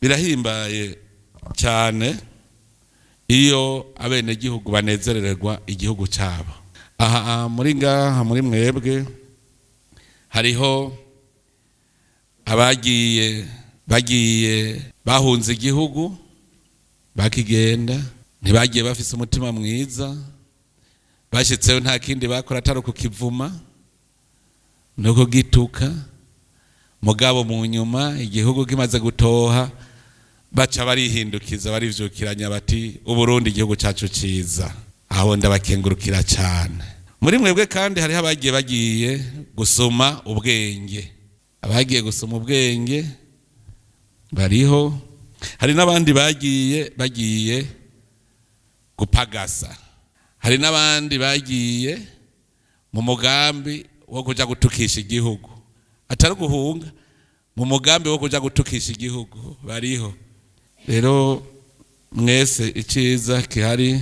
birahimbaye cyane iyo abene gihugu banezererwa igihugu cyabo. Aha muri ngaha muri mwebwe hariho bagiye bahunze igihugu bakigenda, ntibagiye bafise umutima mwiza, bashitseyo nta kindi bakora atari kukivuma no kugituka, mugabo mu nyuma igihugu kimaze gutoha baca barihindukiza barivyukiranya bati Uburundi igihugu cyacu ciza. Aho ndabakengurukira cyane. Muri mwebwe kandi hariho bagiye gusoma ubwenge, abagiye gusoma ubwenge bariho, hari n'abandi bagiye gupagasa, hari n'abandi bagiye mu mugambi wo kuja gutukisha igihugu, atari guhunga, mu mugambi wo kuja gutukisha igihugu bariho. Rero mwese iciza kihari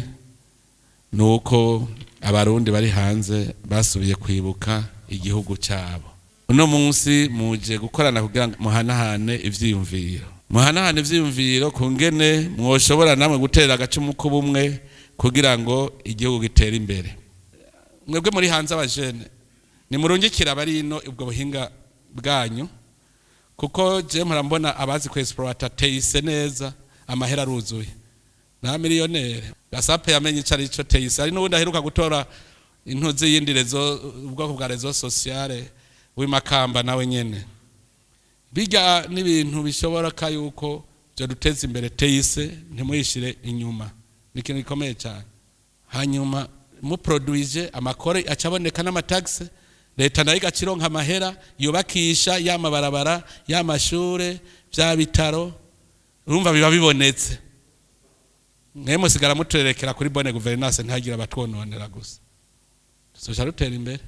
nuko abarundi bari hanze basubiye kwibuka igihugu cyabo. Uno munsi muje gukorana kugira muhanahane ivyiyumviro kungene mwoshobora namwe gutera agacumu k'ubumwe kugira ngo igihugu gitere imbere. Mwebwe muri hanze abajene nimurungikira bari ino ubwo buhinga bwanyu, kuko je murambona abazi ku exploiter teise neza, amahera aruzuye na miliyonere. Gasape yamenye icari ico teise, ari n'ubundi aheruka gutora intuzi yindi ubwoko bwa rezo sociale w'imakamba nawe nyene. Bijya n'ibintu bishobora yuko byo duteza imbere teise, ntimuyishire inyuma, n'ikintu gikomeye cyane. Hanyuma mu produise amakore acaboneka n'amataxe, leta nayo igacironka amahera yubakisha y'amabarabara, y'amashure, vya bitaro, urumva biba bibonetse. Mwemwe sigara muturerekera kuri bonne gouvernance ntagira abatwononera gusa, tuzoca rutera imbere.